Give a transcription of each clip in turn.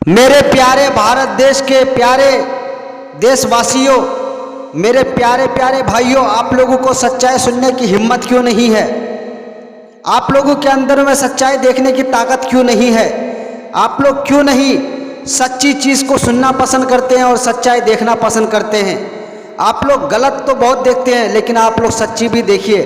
मेरे प्यारे भारत देश के प्यारे देशवासियों, मेरे प्यारे प्यारे भाइयों, आप लोगों को सच्चाई सुनने की हिम्मत क्यों नहीं है? आप लोगों के अंदर में सच्चाई देखने की ताकत क्यों नहीं है? आप लोग क्यों नहीं सच्ची चीज़ को सुनना पसंद करते हैं और सच्चाई देखना पसंद करते हैं? आप लोग गलत तो बहुत देखते हैं, लेकिन आप लोग सच्ची भी देखिए।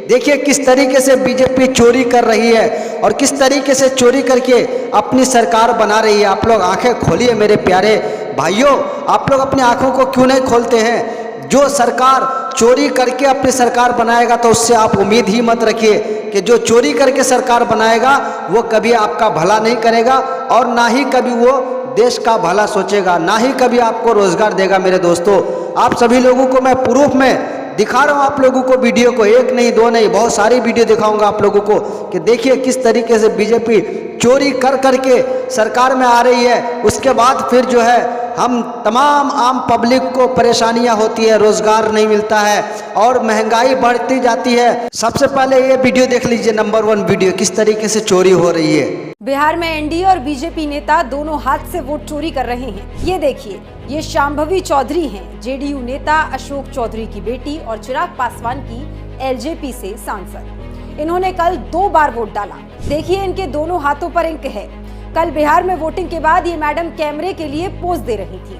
देखिए किस तरीके से बीजेपी चोरी कर रही है और किस तरीके से चोरी करके अपनी सरकार बना रही है। आप लोग आंखें खोलिए मेरे प्यारे भाइयों, आप लोग अपनी आंखों को क्यों नहीं खोलते हैं? जो सरकार चोरी करके अपनी सरकार बनाएगा तो उससे आप उम्मीद ही मत रखिए कि जो चोरी करके सरकार बनाएगा वो कभी आपका भला नहीं करेगा और ना ही कभी वो देश का भला सोचेगा, ना ही कभी आपको रोजगार देगा। मेरे दोस्तों, आप सभी लोगों को मैं प्रूफ में दिखा रहा हूँ, आप लोगों को वीडियो को, एक नहीं दो नहीं, बहुत सारी वीडियो दिखाऊंगा आप लोगों को कि देखिए किस तरीके से बीजेपी चोरी कर करके सरकार में आ रही है। उसके बाद फिर जो है हम तमाम आम पब्लिक को परेशानियां होती है, रोजगार नहीं मिलता है और महंगाई बढ़ती जाती है। सबसे पहले ये वीडियो देख लीजिए, नंबर 1 वीडियो, किस तरीके से चोरी हो रही है। बिहार में एनडीए और बीजेपी नेता दोनों हाथ से वोट चोरी कर रहे हैं। ये देखिए, ये शांभवी चौधरी हैं, जेडीयू नेता अशोक चौधरी की बेटी और चिराग पासवान की एलजेपी से सांसद। इन्होंने कल 2 बार वोट डाला। देखिए इनके दोनों हाथों पर इंक है। कल बिहार में वोटिंग के बाद ये मैडम कैमरे के लिए पोज दे रही थी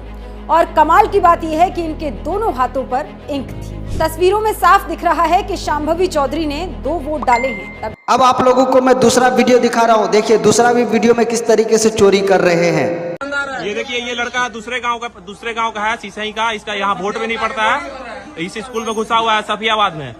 और कमाल की बात यह है कि इनके दोनों हाथों पर इंक थी। तस्वीरों में साफ दिख रहा है कि शांभवी चौधरी ने 2 वोट डाले हैं। अब आप लोगों को मैं दूसरा वीडियो दिखा रहा हूँ। देखिए दूसरा भी वीडियो में किस तरीके से चोरी कर रहे हैं। ये देखिए, ये लड़का दूसरे गांव का है, सीसई का। इसका यहाँ वोट भी नहीं पड़ता है, इस स्कूल में घुसा हुआ है सफियाबाद में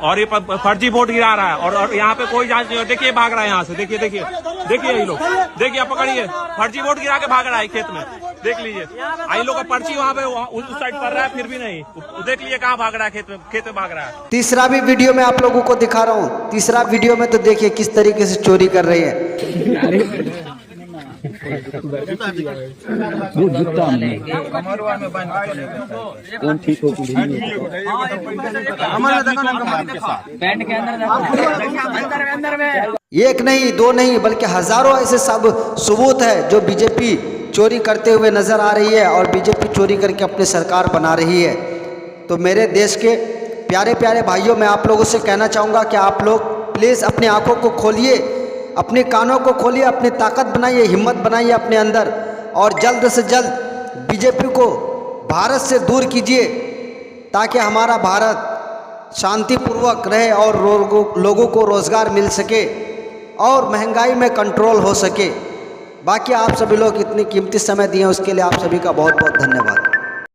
और ये फर्जी वोट गिरा रहा है और यहाँ पे कोई जांच नहीं हो। देखिए भाग रहा है यहाँ से, देखिए देखिए देखिए ये लोग, देखिए आप पकड़िए, फर्जी वोट गिरा के भाग रहा है खेत में। देख लीजिए, इन लोग का पर्ची वहाँ पे उस साइड पर रहा है, फिर भी नहीं। देख लीजिए कहाँ भाग रहा है, खेत में भाग रहा है। तीसरा भी वीडियो में आप लोगों को दिखा रहा हूँ। तीसरा वीडियो में तो देखिए किस तरीके से चोरी कर रही है। एक नहीं दो नहीं बल्कि हजारों ऐसे सब सबूत है जो बीजेपी चोरी करते हुए नजर आ रही है और बीजेपी चोरी करके अपनी सरकार बना रही है। तो मेरे देश के प्यारे प्यारे भाइयों, मैं आप लोगों से कहना चाहूँगा कि आप लोग प्लीज़ अपनी आंखों को खोलिए, अपने कानों को खोलिए, अपनी ताकत बनाइए, हिम्मत बनाइए अपने अंदर और जल्द से जल्द बीजेपी को भारत से दूर कीजिए ताकि हमारा भारत शांतिपूर्वक रहे और लोगों को रोज़गार मिल सके और महंगाई में कंट्रोल हो सके। बाकी आप सभी लोग इतनी कीमती समय दिए उसके लिए आप सभी का बहुत बहुत धन्यवाद।